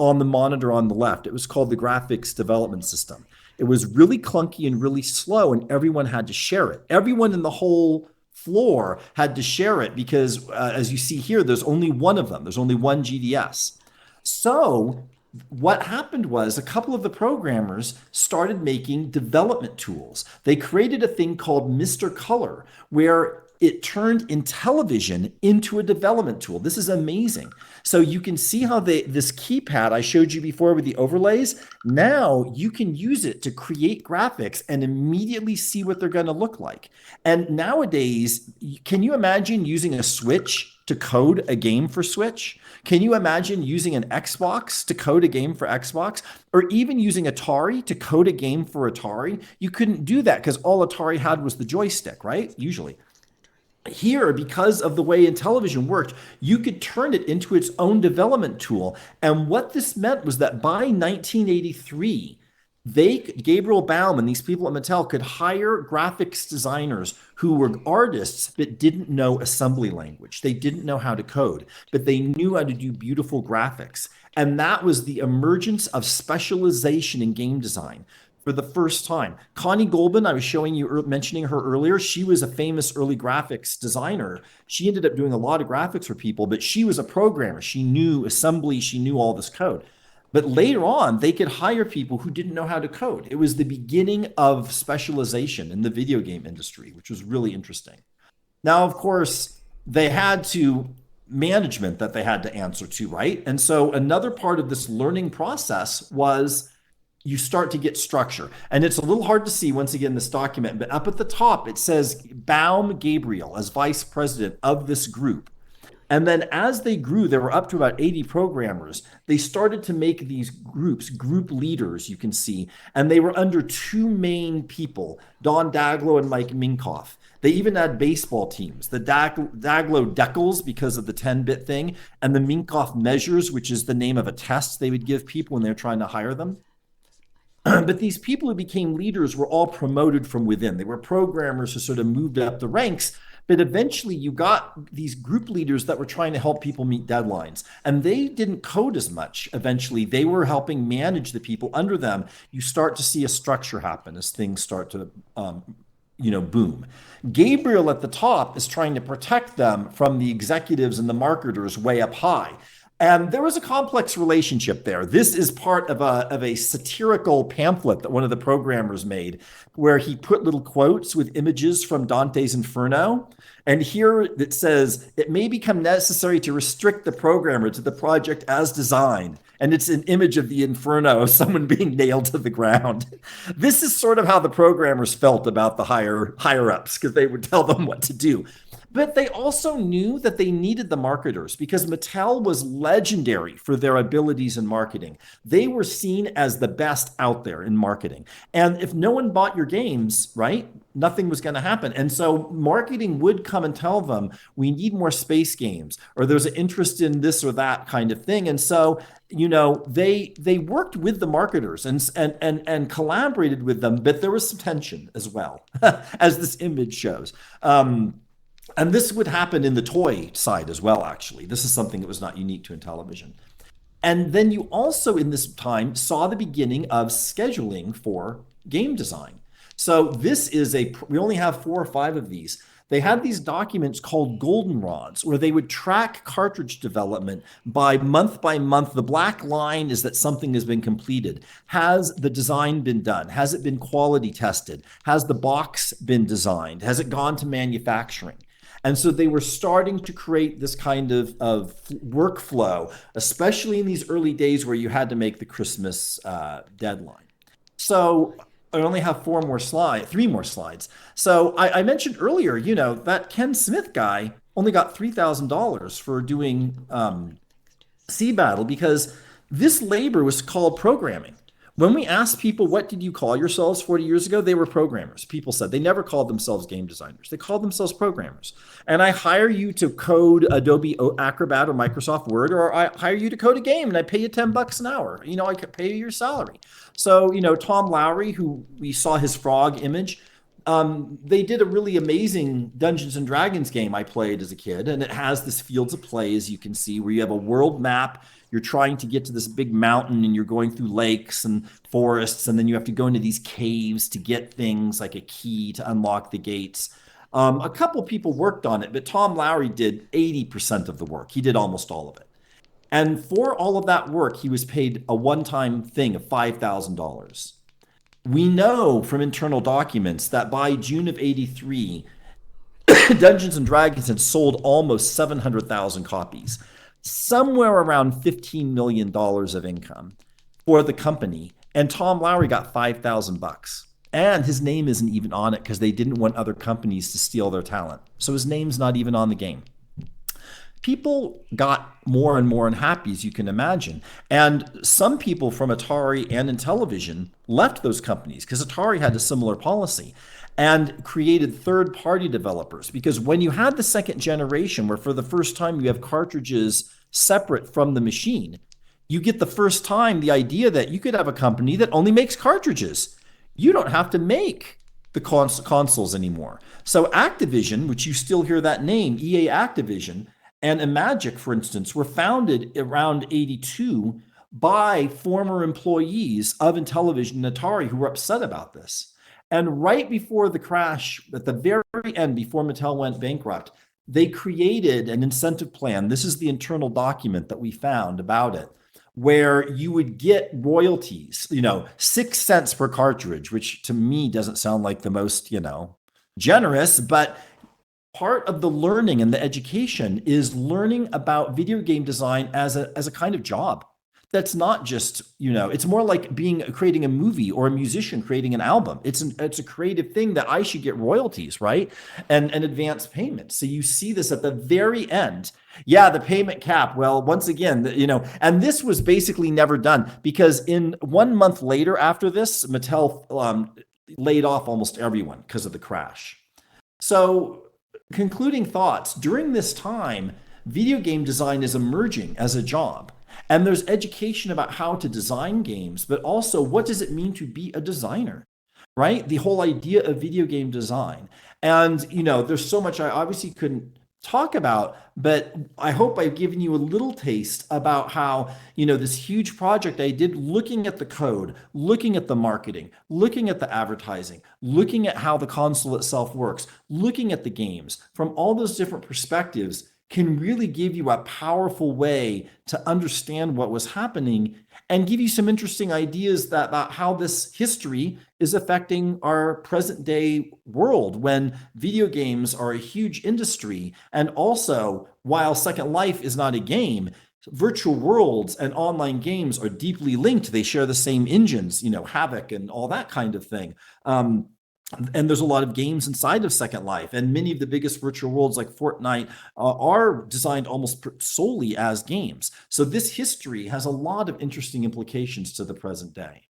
on the monitor on the left. It was called the graphics development system. It was really clunky and really slow, and everyone had to share it. Everyone in the whole floor had to share it because, as you see here, there's only one of them. There's only one GDS. So what happened was a couple of the programmers started making development tools. They created a thing called Mr. Color, where it turned Intellivision into a development tool. This is amazing. So you can see how this keypad I showed you before with the overlays, now you can use it to create graphics and immediately see what they're going to look like. And nowadays, can you imagine using a Switch to code a game for Switch? Can you imagine using an Xbox to code a game for Xbox? Or even using Atari to code a game for Atari? You couldn't do that because all Atari had was the joystick, right? Usually. Here, because of the way Intellivision worked, you could turn it into its own development tool. And what this meant was that by 1983, Gabriel Baum and these people at Mattel could hire graphics designers who were artists but didn't know assembly language. They didn't know how to code, but they knew how to do beautiful graphics. And that was the emergence of specialization in game design for the first time. Connie Golban, I was mentioning her earlier. She was a famous early graphics designer. She ended up doing a lot of graphics for people, but she was a programmer. She knew assembly. She knew all this code. But later on, they could hire people who didn't know how to code. It was the beginning of specialization in the video game industry, which was really interesting. Now, of course, they had management that they had to answer to, right? And so another part of this learning process was you start to get structure. And it's a little hard to see, once again, this document, but up at the top, it says Baum Gabriel as vice president of this group. And then as they grew, there were up to about 80 programmers. They started to make these group leaders, you can see, and they were under two main people, Don Daglow and Mike Minkoff. They even had baseball teams, the Daglow Decals because of the 10-bit thing, and the Minkoff Measures, which is the name of a test they would give people when they're trying to hire them. But these people who became leaders were all promoted from within. They were programmers who sort of moved up the ranks. But eventually you got these group leaders that were trying to help people meet deadlines. And they didn't code as much. Eventually, they were helping manage the people under them. You start to see a structure happen as things start to boom. Gabriel at the top is trying to protect them from the executives and the marketers way up high. And there was a complex relationship there. This is part of a satirical pamphlet that one of the programmers made, where he put little quotes with images from Dante's Inferno. And here it says, it may become necessary to restrict the programmer to the project as designed. And it's an image of the Inferno of someone being nailed to the ground. This is sort of how the programmers felt about the higher ups, because they would tell them what to do. But they also knew that they needed the marketers because Mattel was legendary for their abilities in marketing. They were seen as the best out there in marketing. And if no one bought your games, right, nothing was going to happen. And so marketing would come and tell them, we need more space games, or there's an interest in this or that kind of thing. And so, they worked with the marketers and collaborated with them, but there was some tension as well, as this image shows. And this would happen in the toy side as well, actually. This is something that was not unique to Intellivision. And then you also, in this time, saw the beginning of scheduling for game design. So this is we only have 4 or 5 of these. They had these documents called goldenrods, where they would track cartridge development by month. The black line is that something has been completed. Has the design been done? Has it been quality tested? Has the box been designed? Has it gone to manufacturing? And so they were starting to create this kind of workflow, especially in these early days where you had to make the Christmas deadline. So I only have 3 more slides. So I mentioned earlier, that Ken Smith guy only got $3,000 for doing Sea Battle because this labor was called programming. When we asked people, what did you call yourselves 40 years ago? They were programmers. People said they never called themselves game designers. They called themselves programmers. And I hire you to code Adobe Acrobat or Microsoft Word, or I hire you to code a game and I pay you $10 an hour. I could pay you your salary. So, Tom Lowry, who we saw his frog image, they did a really amazing Dungeons and Dragons game I played as a kid. And it has this fields of play, as you can see, where you have a world map. You're trying to get to this big mountain and you're going through lakes and forests. And then you have to go into these caves to get things like a key to unlock the gates. A couple people worked on it, but Tom Lowry did 80% of the work. He did almost all of it. And for all of that work, he was paid a one-time thing of $5,000. We know from internal documents that by June of '83, Dungeons and Dragons had sold almost 700,000 copies, somewhere around $15 million of income for the company. And Tom Lowry got $5,000. And his name isn't even on it because they didn't want other companies to steal their talent. So his name's not even on the game. People got more and more unhappy, as you can imagine. And some people from Atari and Intellivision left those companies because Atari had a similar policy and created third-party developers. Because when you had the second generation, where for the first time you have cartridges separate from the machine, you get the first time the idea that you could have a company that only makes cartridges. You don't have to make the consoles anymore. So Activision, which you still hear that name, EA Activision, and Imagic, for instance, were founded around 82 by former employees of Intellivision and Atari who were upset about this. And right before the crash, at the very end, before Mattel went bankrupt, they created an incentive plan. This is the internal document that we found about it, where you would get royalties, 6 cents per cartridge, which to me doesn't sound like the most, generous, but part of the learning and the education is learning about video game design as a kind of job. That's not just, it's more like creating a movie or a musician creating an album. It's a creative thing that I should get royalties, right? And advance payments. So you see this at the very end. Yeah, the payment cap. Well, once again, and this was basically never done because in 1 month later after this, Mattel laid off almost everyone because of the crash. So concluding thoughts, during this time, video game design is emerging as a job. And there's education about how to design games, but also what does it mean to be a designer, right? The whole idea of video game design. And, there's so much I obviously couldn't talk about, but I hope I've given you a little taste about how, this huge project I did looking at the code, looking at the marketing, looking at the advertising, looking at how the console itself works, looking at the games from all those different perspectives can really give you a powerful way to understand what was happening and give you some interesting ideas about how this history is affecting our present day world when video games are a huge industry. And also, while Second Life is not a game, virtual worlds and online games are deeply linked. They share the same engines, Havoc and all that kind of thing. And there's a lot of games inside of Second Life, and many of the biggest virtual worlds like Fortnite are designed almost solely as games. So this history has a lot of interesting implications to the present day.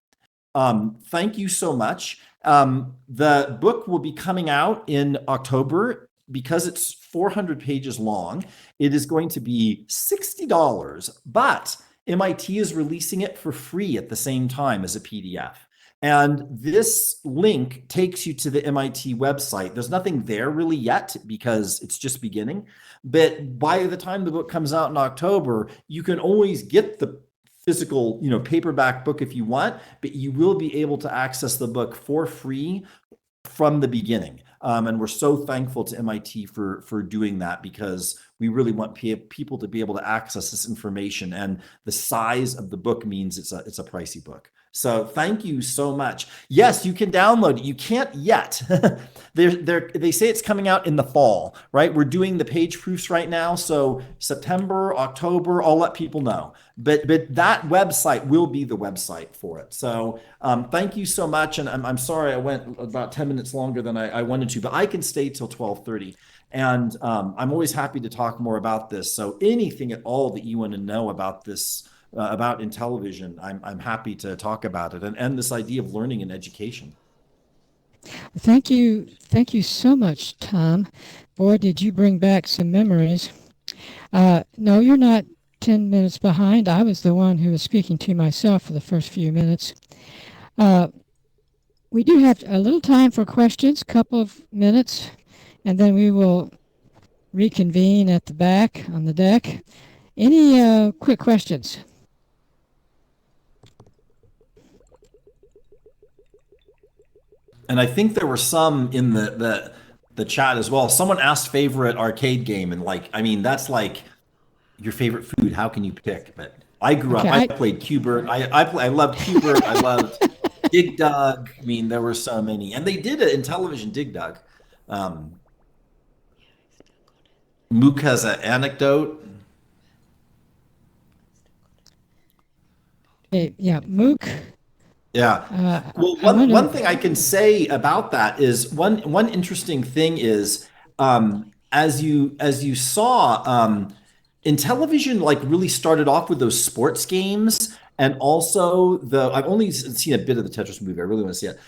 Thank you so much. The book will be coming out in October. Because it's 400 pages long, it is going to be $60, but MIT is releasing it for free at the same time as a PDF. And this link takes you to the MIT website. There's nothing there really yet because it's just beginning. But by the time the book comes out in October, you can always get the physical, paperback book if you want, but you will be able to access the book for free from the beginning. And we're so thankful to MIT for doing that because we really want people to be able to access this information. And the size of the book means it's a pricey book. So thank you so much. Yes, you can download it. You can't yet. They say it's coming out in the fall, right? We're doing the page proofs right now. So September, October, I'll let people know. But that website will be the website for it. So thank you so much. And I'm sorry I went about 10 minutes longer than I wanted to, but I can stay till 12:30. And I'm always happy to talk more about this. So anything at all that you want to know about this, about Intellivision, I'm happy to talk about it and this idea of learning and education. Thank you so much, Tom. Boy, did you bring back some memories. No, you're not 10 minutes behind. I was the one who was speaking to myself for the first few minutes. We do have a little time for questions, a couple of minutes, and then we will reconvene at the back on the deck. Any quick questions? And I think there were some in the chat as well. Someone asked favorite arcade game, and that's like your favorite food. How can you pick? But I grew up. I played Q*bert. I loved Q*bert. I loved Dig Dug. I mean, there were so many, and they did it in Intellivision. Dig Dug. Mook has an anecdote. Yeah, Mook. Yeah. Well, one thing I can say about that is one interesting thing is as you saw, Intellivision really started off with those sports games, And also I've only seen a bit of the Tetris movie. I really want to see it.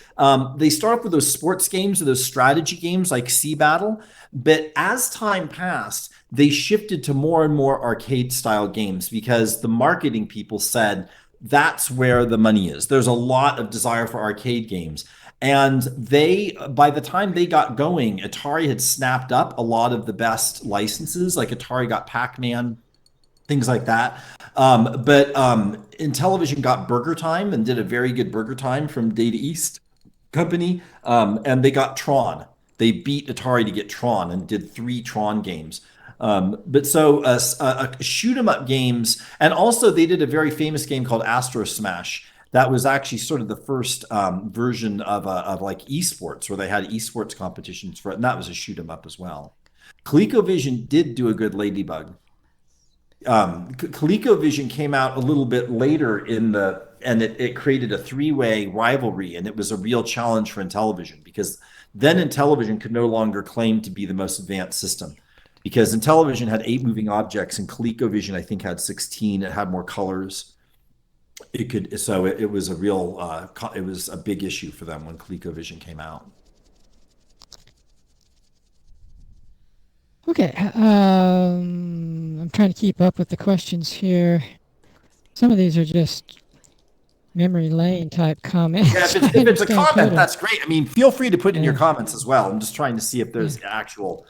They start off with those sports games or those strategy games like Sea Battle. But as time passed, they shifted to more and more arcade style games because the marketing people said that's where the money is. There's a lot of desire for arcade games. And by the time they got going, Atari had snapped up a lot of the best licenses. Like Atari got Pac-Man, things like that. But Intellivision got Burger Time and did a very good Burger Time from Data East Company. And they got Tron. They beat Atari to get Tron and did 3 Tron games. But so shoot 'em up games, and also they did a very famous game called Astro Smash. That was actually sort of the first version of like esports, where they had esports competitions for it, and that was a shoot 'em up as well. ColecoVision did do a good Ladybug. ColecoVision came out a little bit later and it created a 3-way rivalry, and it was a real challenge for Intellivision because then Intellivision could no longer claim to be the most advanced system because Intellivision had 8 moving objects and ColecoVision I think had 16. It had more colors. It was a real it was a big issue for them when ColecoVision came out. Okay, I'm trying to keep up with the questions here. Some of these are just memory lane type comments. Yeah, if it's a comment, that's great. I mean, feel free to put in your comments as well. I'm just trying to see if there's actual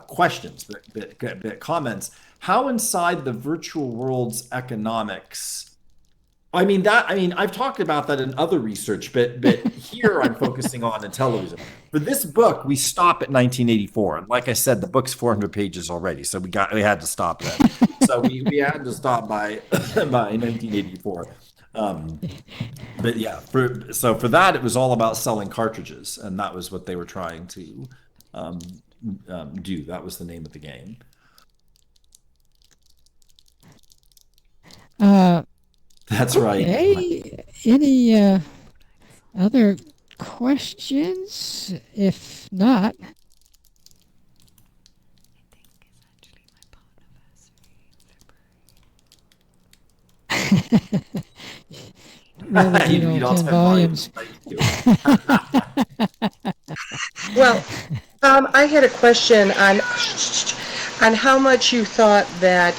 questions, but comments. How inside the virtual world's economics? I've talked about that in other research, but here I'm focusing on Intellivision. For this book, we stop at 1984, and like I said, the book's 400 pages already, so we had to stop there. So we had to stop by 1984. But yeah, for that, it was all about selling cartridges, and that was what they were trying to do. That was the name of the game. That's right. Any other questions? If not, you read all 10 volumes. Well, I had a question on how much you thought that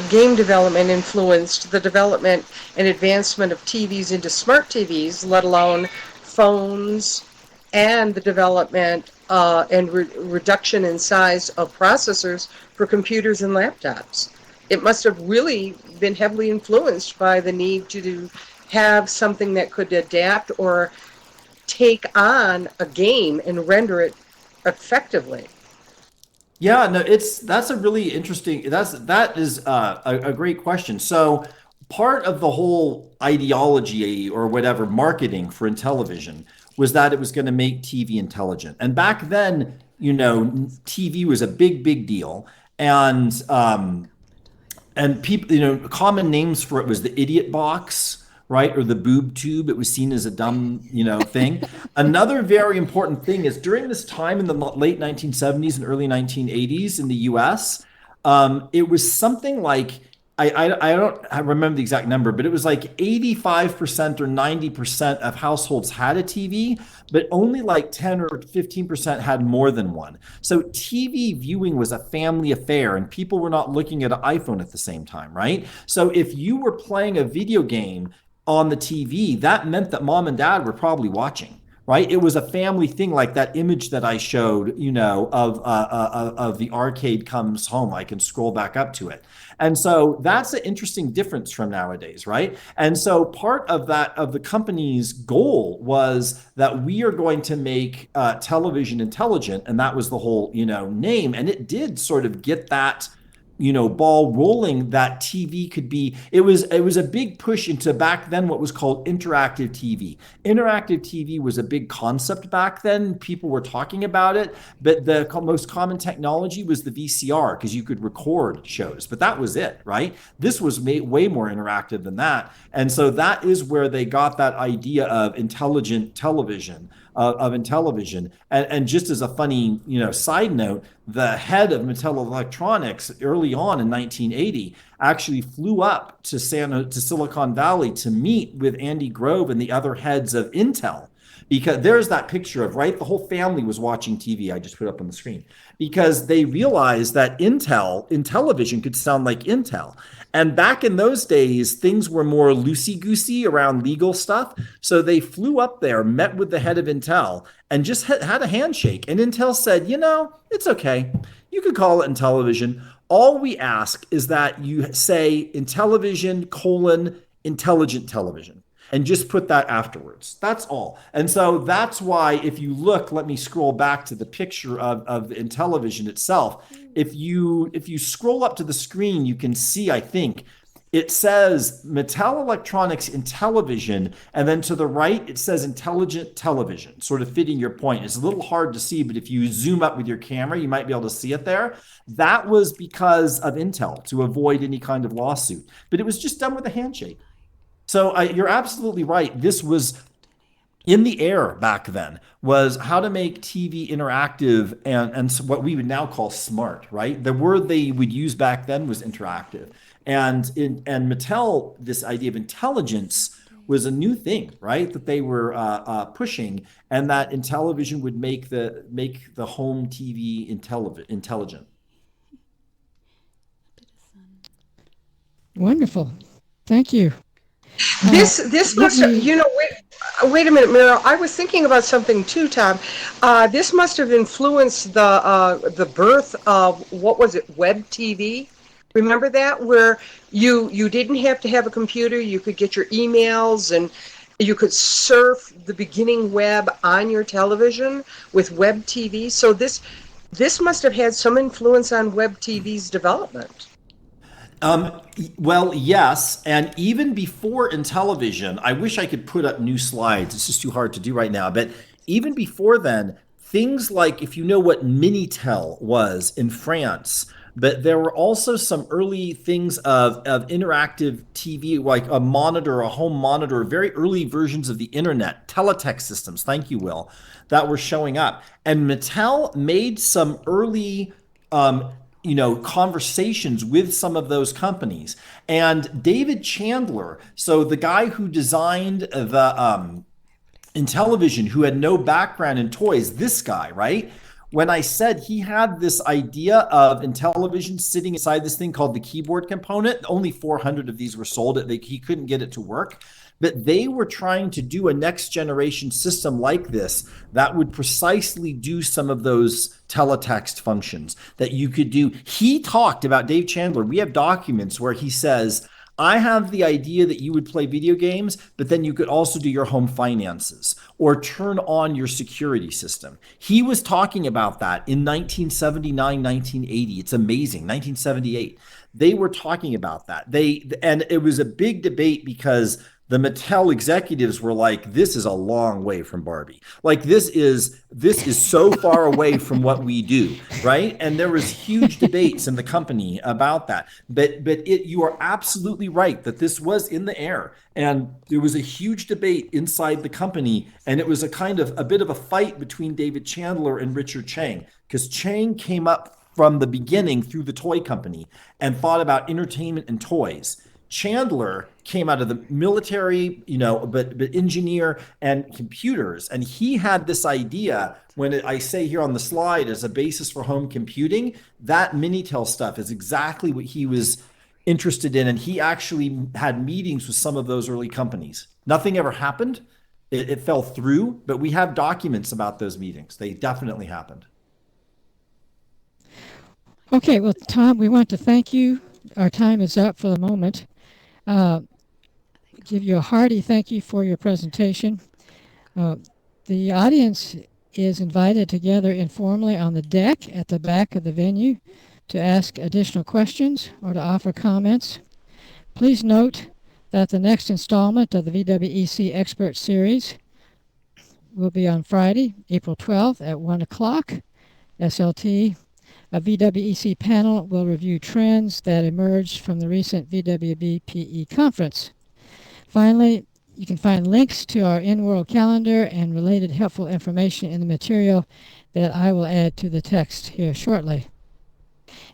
game development influenced the development and advancement of TVs into smart TVs, let alone phones, and the development and reduction in size of processors for computers and laptops. It must have really been heavily influenced by the need to have something that could adapt or take on a game and render it effectively. Yeah, no, that's a really interesting. That is a great question. So part of the whole ideology or whatever marketing for Intellivision was that it was going to make TV intelligent. And back then, TV was a big deal, and people, common names for it was the idiot box, right? Or the boob tube. It was seen as a dumb, thing. Another very important thing is during this time in the late 1970s and early 1980s in the US, it was something like, I don't remember the exact number, but it was like 85% or 90% of households had a TV, but only like 10 or 15% had more than one. So TV viewing was a family affair, and people were not looking at an iPhone at the same time, right? So if you were playing a video game on the TV, that meant that mom and dad were probably watching, right? It was a family thing, like that image that I showed, of the arcade comes home. I can scroll back up to it. And so that's an interesting difference from nowadays, right? And so part of the company's goal was that we are going to make television intelligent, and that was the whole, name. And it did sort of get that ball rolling, that TV could be, it was a big push into back then what was called interactive TV. Interactive TV was a big concept back then. People were talking about it, but the most common technology was the VCR because you could record shows, but that was it, right? This was way more interactive than that. And so that is where they got that idea of intelligent television. of Intellivision. And just as a funny, side note, the head of Mattel Electronics early on in 1980 actually flew up to Silicon Valley to meet with Andy Grove and the other heads of Intel. Because there's that picture of, right, the whole family was watching TV. I just put up on the screen because they realized that Intellivision could sound like Intel. And back in those days, things were more loosey-goosey around legal stuff. So they flew up there, met with the head of Intel, and just had a handshake. And Intel said, it's okay. You could call it Intellivision. All we ask is that you say Intellivision : intelligent television. And just put that afterwards. That's all. And so that's why, if you look, let me scroll back to the picture of the Intellivision itself. If you scroll up to the screen, you can see, I think, it says Mattel Electronics Intellivision, and then to the right, it says intelligent television, sort of fitting your point. It's a little hard to see, but if you zoom up with your camera, you might be able to see it there. That was because of Intel, to avoid any kind of lawsuit. But it was just done with a handshake. So you're absolutely right. This was in the air back then, was how to make TV interactive and what we would now call smart, right? The word they would use back then was interactive. And Mattel, this idea of intelligence was a new thing, right? That they were pushing, and that Intellivision would make the home TV intelligent. Wonderful. Thank you. This must have, wait a minute, Meryl. I was thinking about something too, Tom. This must have influenced the birth of, what was it, web TV? Remember that? Where you didn't have to have a computer, you could get your emails and you could surf the beginning web on your television with web TV. So this must have had some influence on web TV's development. Well, yes. And even before Intellivision, I wish I could put up new slides. It's just too hard to do right now. But even before then, things like, if you know what Minitel was in France, but there were also some early things of interactive TV, like a monitor, a home monitor, very early versions of the internet, teletext systems, thank you, Will, that were showing up. And Mattel made some early conversations with some of those companies. And David Chandler, so the guy who designed the Intellivision, who had no background in toys, this guy, right? When I said he had this idea of Intellivision sitting inside this thing called the keyboard component, only 400 of these were sold. He couldn't get it to work. But they were trying to do a next generation system like this that would precisely do some of those teletext functions that you could do. He talked about, Dave Chandler, we have documents where he says, I have the idea that you would play video games, but then you could also do your home finances or turn on your security system. He was talking about that in 1979, 1980. It's amazing. 1978. They were talking about that. And it was a big debate because the Mattel executives were like, this is a long way from Barbie. Like, this is so far away from what we do, right? And there was huge debates in the company about that. But you are absolutely right that this was in the air. And there was a huge debate inside the company. And it was a bit of a fight between David Chandler and Richard Chang, because Chang came up from the beginning through the toy company and thought about entertainment and toys. Chandler came out of the military, but engineer and computers. And he had this idea, when I say here on the slide as a basis for home computing, that Minitel stuff is exactly what he was interested in. And he actually had meetings with some of those early companies. Nothing ever happened. It fell through, but we have documents about those meetings. They definitely happened. Okay, well, Tom, we want to thank you. Our time is up for the moment. Give you a hearty thank you for your presentation. The audience is invited to gather informally on the deck at the back of the venue to ask additional questions or to offer comments. Please note that the next installment of the VWEC Expert Series will be on Friday, April 12th at 1 o'clock, SLT. A VWEC panel will review trends that emerged from the recent VWBPE conference. Finally, You can find links to our in-world calendar and related helpful information in the material that I will add to the text here shortly.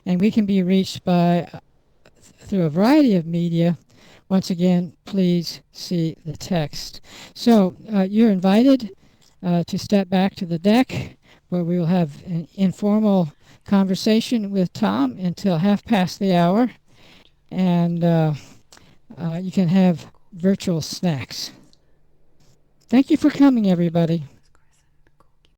And we can be reached through a variety of media. Once again, please see the text. So you're invited to step back to the deck where we will have an informal conversation with Tom until hour, and you can have virtual snacks. Thank you for coming, everybody.